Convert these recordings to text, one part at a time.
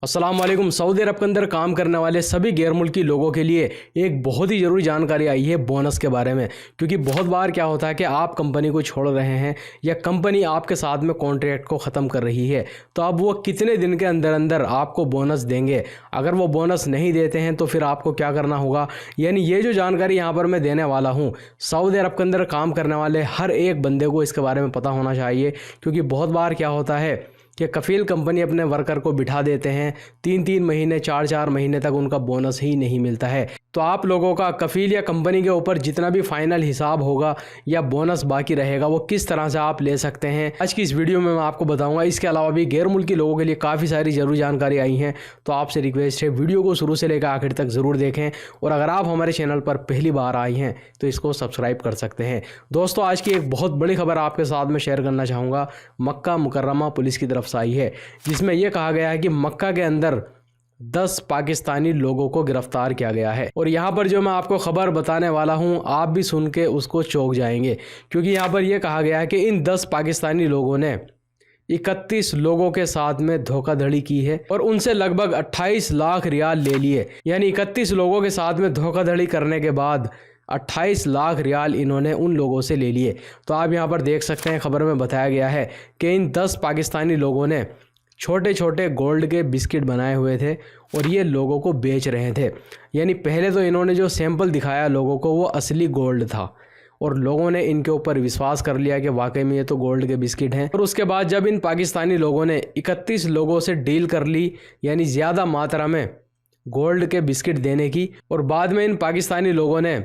अस्सलाम वालेकुम। सऊदी अरब के अंदर काम करने वाले सभी गैर मुल्की लोगों के लिए एक बहुत ही ज़रूरी जानकारी आई है बोनस के बारे में। क्योंकि बहुत बार क्या होता है कि आप कंपनी को छोड़ रहे हैं या कंपनी आपके साथ में कॉन्ट्रैक्ट को ख़त्म कर रही है, तो अब वो कितने दिन के अंदर अंदर आपको बोनस देंगे। अगर वो बोनस नहीं देते हैं तो फिर आपको क्या करना होगा। यानी ये जो जानकारी यहाँ पर मैं देने वाला हूँ, सऊदी अरब के अंदर काम करने वाले हर एक बंदे को इसके बारे में पता होना चाहिए। क्योंकि बहुत बार क्या होता है कि कफ़ील कंपनी अपने वर्कर को बिठा देते हैं, 3-3 महीने 4-4 महीने तक उनका बोनस ही नहीं मिलता है। तो आप लोगों का कफ़ील या कंपनी के ऊपर जितना भी फाइनल हिसाब होगा या बोनस बाकी रहेगा वो किस तरह से आप ले सकते हैं, आज की इस वीडियो में मैं आपको बताऊंगा। इसके अलावा भी गैर मुल्की लोगों के लिए काफ़ी सारी ज़रूरी जानकारी आई हैं, तो आपसे रिक्वेस्ट है वीडियो को शुरू से लेकर आखिर तक ज़रूर देखें। और अगर आप हमारे चैनल पर पहली बार आई हैं तो इसको सब्सक्राइब कर सकते हैं। दोस्तों, आज की एक बहुत बड़ी खबर आपके साथ में शेयर करना चाहूँगा। मक्का मुकर्रमा पुलिस की तरफ से आई है, जिसमें यह कहा गया है कि मक्का के अंदर 10 पाकिस्तानी लोगों को गिरफ्तार किया गया है। और यहाँ पर जो मैं आपको खबर बताने वाला हूँ, आप भी सुन के उसको चौंक जाएंगे। क्योंकि यहाँ पर यह कहा गया है कि इन 10 पाकिस्तानी लोगों ने 31 लोगों के साथ में धोखाधड़ी की है और उनसे लगभग 28 लाख रियाल ले लिए। यानी 31 लोगों के साथ में धोखाधड़ी करने के बाद 28 लाख रियाल इन्होंने उन लोगों से ले लिए। तो आप यहाँ पर देख सकते हैं, खबर में बताया गया है कि इन 10 पाकिस्तानी लोगों ने छोटे छोटे गोल्ड के बिस्किट बनाए हुए थे और ये लोगों को बेच रहे थे। यानी पहले तो इन्होंने जो सैंपल दिखाया लोगों को वो असली गोल्ड था और लोगों ने इनके ऊपर विश्वास कर लिया कि वाकई में ये तो गोल्ड के बिस्किट हैं। और उसके बाद जब इन पाकिस्तानी लोगों ने 31 लोगों से डील कर ली, यानी ज़्यादा मात्रा में गोल्ड के बिस्किट देने की, और बाद में इन पाकिस्तानी लोगों ने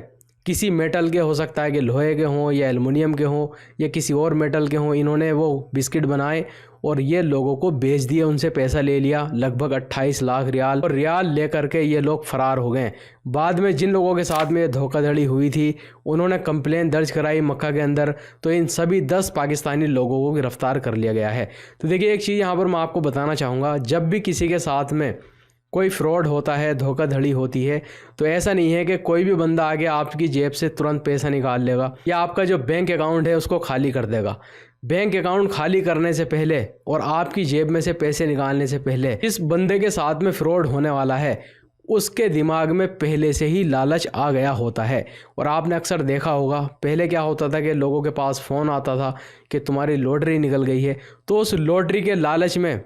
किसी मेटल के, हो सकता है कि लोहे के हों या एल्युमिनियम के हों या किसी और मेटल के हों, इन्होंने वो बिस्किट बनाए और ये लोगों को बेच दिए। उनसे पैसा ले लिया, लगभग 28 लाख रियाल, और रियाल ले करके ये लोग फरार हो गए। बाद में जिन लोगों के साथ में धोखाधड़ी हुई थी उन्होंने कंप्लेन दर्ज कराई मक्का के अंदर, तो इन सभी 10 पाकिस्तानी लोगों को गिरफ्तार कर लिया गया है। तो देखिए, एक चीज़ यहाँ पर मैं आपको बताना चाहूँगा, जब भी किसी के साथ में कोई फ्रॉड होता है, धोखाधड़ी होती है, तो ऐसा नहीं है कि कोई भी बंदा आके आपकी जेब से तुरंत पैसा निकाल लेगा या आपका जो बैंक अकाउंट है उसको खाली कर देगा। बैंक अकाउंट खाली करने से पहले और आपकी जेब में से पैसे निकालने से पहले इस बंदे के साथ में फ्रॉड होने वाला है उसके दिमाग में पहले से ही लालच आ गया होता है। और आपने अक्सर देखा होगा, पहले क्या होता था कि लोगों के पास फ़ोन आता था कि तुम्हारी लॉटरी निकल गई है, तो उस लॉटरी के लालच में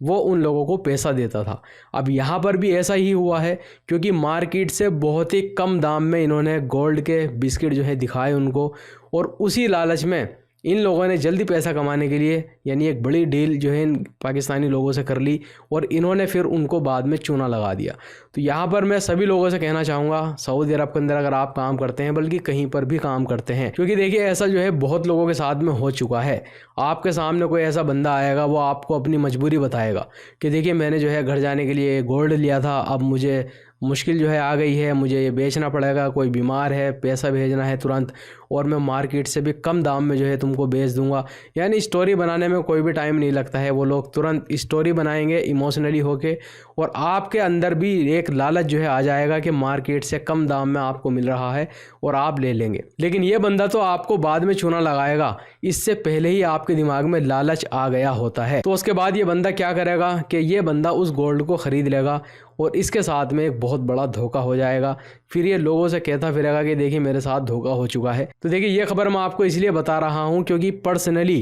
वो उन लोगों को पैसा देता था। अब यहाँ पर भी ऐसा ही हुआ है, क्योंकि मार्केट से बहुत ही कम दाम में इन्होंने गोल्ड के बिस्किट जो है दिखाए उनको, और उसी लालच में इन लोगों ने जल्दी पैसा कमाने के लिए यानी एक बड़ी डील जो है इन पाकिस्तानी लोगों से कर ली और इन्होंने फिर उनको बाद में चूना लगा दिया। तो यहाँ पर मैं सभी लोगों से कहना चाहूँगा, सऊदी अरब के अंदर अगर आप काम करते हैं, बल्कि कहीं पर भी काम करते हैं, क्योंकि देखिए ऐसा जो है बहुत लोगों के साथ में हो चुका है। आपके सामने कोई ऐसा बंदा आएगा, वो आपको अपनी मजबूरी बताएगा कि देखिए मैंने जो है घर जाने के लिए गोल्ड लिया था, अब मुझे मुश्किल जो है आ गई है, मुझे ये बेचना पड़ेगा, कोई बीमार है, पैसा भेजना है तुरंत, और मैं मार्केट से भी कम दाम में जो है तुमको बेच दूंगा। यानी स्टोरी बनाने में कोई भी टाइम नहीं लगता है, वो लोग तुरंत स्टोरी बनाएंगे इमोशनली होके, और आपके अंदर भी एक लालच जो है आ जाएगा कि मार्केट से कम दाम में आपको मिल रहा है और आप ले लेंगे। लेकिन ये बंदा तो आपको बाद में चूना लगाएगा, इससे पहले ही आपके दिमाग में लालच आ गया होता है। तो उसके बाद ये बंदा क्या करेगा कि ये बंदा उस गोल्ड को ख़रीद लेगा और इसके साथ में एक बहुत बड़ा धोखा हो जाएगा। फिर ये लोगों से कहता फिरेगा कि देखिए मेरे साथ धोखा हो चुका है। तो देखिए, ये खबर मैं आपको इसलिए बता रहा हूँ क्योंकि पर्सनली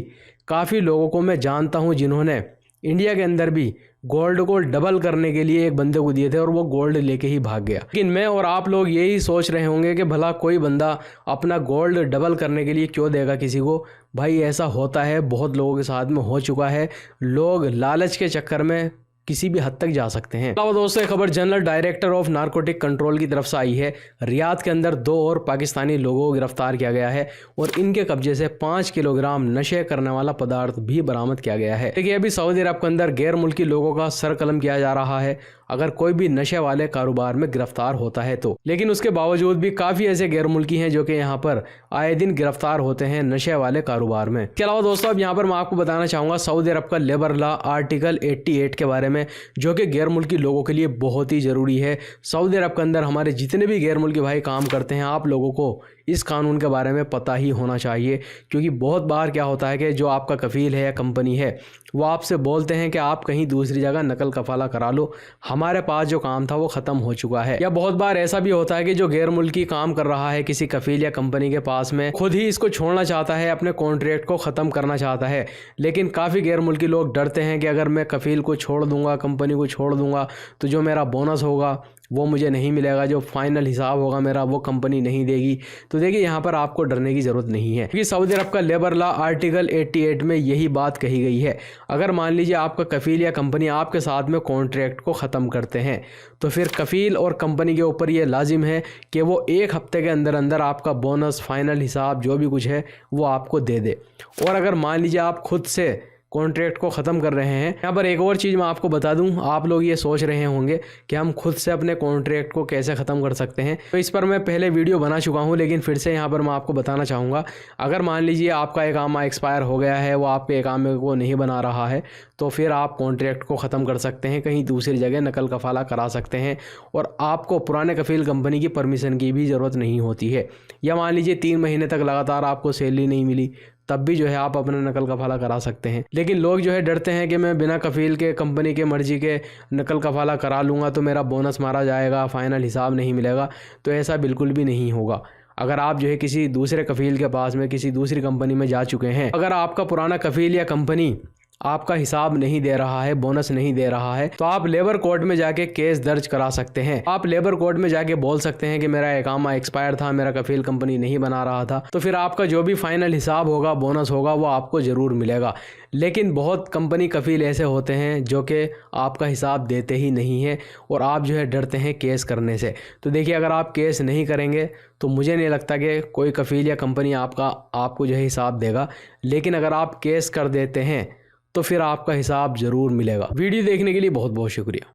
काफ़ी लोगों को मैं जानता हूँ जिन्होंने इंडिया के अंदर भी गोल्ड को डबल करने के लिए एक बंदे को दिए थे और वो गोल्ड लेके ही भाग गया। लेकिन मैं और आप लोग यही सोच रहे होंगे कि भला कोई बंदा अपना गोल्ड डबल करने के लिए क्यों देगा किसी को। भाई ऐसा होता है, बहुत लोगों के साथ में हो चुका है। लोग लालच के चक्कर में किसी भी हद तक जा सकते हैं। अलावा दोस्तों, खबर general director of narcotic control की तरफ से आई है। रियाद के अंदर 2 और पाकिस्तानी लोगों को गिरफ्तार किया गया है और इनके कब्जे से 5 किलोग्राम नशे करने वाला पदार्थ भी बरामद किया गया है। देखिए, अभी सऊदी अरब के अंदर गैर मुल्की लोगों का सर कलम किया जा रहा है। अगर कोई भी नशे वाले कारोबार में गिरफ्तार होता है तो। लेकिन उसके बावजूद भी काफ़ी ऐसे गैर मुल्की हैं जो कि यहाँ पर आए दिन गिरफ्तार होते हैं नशे वाले कारोबार में। इसके अलावा दोस्तों अब यहाँ पर मैं आपको बताना चाहूँगा सऊदी अरब का लेबर लॉ आर्टिकल 88 के बारे में, जो कि गैर मुल्की लोगों के लिए बहुत ही ज़रूरी है। सऊदी अरब के अंदर हमारे जितने भी गैर मुल्की भाई काम करते हैं, आप लोगों को इस कानून के बारे में पता ही होना चाहिए, क्योंकि बहुत बार क्या होता है कि जो आपका कफ़ील है या कंपनी है वो आपसे बोलते हैं कि आप कहीं दूसरी जगह नकल कफाला करा लो, हमारे पास जो काम था वो ख़त्म हो चुका है। या बहुत बार ऐसा भी होता है कि जो गैर मुल्की काम कर रहा है किसी कफ़ील या कंपनी के पास में, खुद ही इसको छोड़ना चाहता है, अपने कॉन्ट्रैक्ट को ख़त्म करना चाहता है। लेकिन काफ़ी गैर मुल्की लोग डरते हैं कि अगर मैं कफ़ील को छोड़ दूंगा, कंपनी को छोड़ दूंगा, तो जो मेरा बोनस होगा वो मुझे नहीं मिलेगा, जो फाइनल हिसाब होगा मेरा वो कंपनी नहीं देगी। तो देखिए यहाँ पर आपको डरने की ज़रूरत नहीं है, क्योंकि सऊदी अरब का लेबर लॉ आर्टिकल 88 में यही बात कही गई है। अगर मान लीजिए आपका कफ़ील या कंपनी आपके साथ में कॉन्ट्रैक्ट को ख़त्म करते हैं, तो फिर कफ़ील और कंपनी के ऊपर ये लाजिम है कि वो 1 हफ्ते के अंदर अंदर आपका बोनस, फाइनल हिसाब जो भी कुछ है वो आपको दे दे। और अगर मान लीजिए आप खुद से कॉन्ट्रैक्ट को ख़त्म कर रहे हैं, यहाँ पर एक और चीज़ मैं आपको बता दूं, आप लोग ये सोच रहे होंगे कि हम खुद से अपने कॉन्ट्रैक्ट को कैसे ख़त्म कर सकते हैं। तो इस पर मैं पहले वीडियो बना चुका हूँ, लेकिन फिर से यहाँ पर मैं आपको बताना चाहूँगा। अगर मान लीजिए आपका इकामा एक्सपायर हो गया है, वो आपके इकामे को नहीं बना रहा है, तो फिर आप कॉन्ट्रैक्ट को ख़त्म कर सकते हैं, कहीं दूसरी जगह नकल कफाला करा सकते हैं, और आपको पुराने कफ़ील कंपनी की परमिशन की भी ज़रूरत नहीं होती है। या मान लीजिए 3 महीने तक लगातार आपको सैलरी नहीं मिली, तब भी जो है आप अपना नकल कफाला करा सकते हैं। लेकिन लोग जो है डरते हैं कि मैं बिना कफ़ील के, कंपनी के मर्जी के नकल कफाला करा लूँगा तो मेरा बोनस मारा जाएगा, फाइनल हिसाब नहीं मिलेगा। तो ऐसा बिल्कुल भी नहीं होगा। अगर आप जो है किसी दूसरे कफ़ील के पास में, किसी दूसरी कंपनी में जा चुके हैं, अगर आपका पुराना कफ़ील या कंपनी आपका हिसाब नहीं दे रहा है, बोनस नहीं दे रहा है, तो आप लेबर कोर्ट में जाके केस दर्ज करा सकते हैं। आप लेबर कोर्ट में जाके बोल सकते हैं कि मेरा इकामा एक्सपायर था, मेरा कफ़ील कंपनी नहीं बना रहा था, तो फिर आपका जो भी फाइनल हिसाब होगा, बोनस होगा, वो आपको ज़रूर मिलेगा। लेकिन बहुत कंपनी कफ़ील ऐसे होते हैं जो कि आपका हिसाब देते ही नहीं है, और आप जो है डरते हैं केस करने से। तो देखिए अगर आप केस नहीं करेंगे तो मुझे नहीं लगता कि कोई कफ़ील या कंपनी आपको जो है हिसाब देगा। लेकिन अगर आप केस कर देते हैं तो फिर आपका हिसाब ज़रूर मिलेगा। वीडियो देखने के लिए बहुत बहुत शुक्रिया।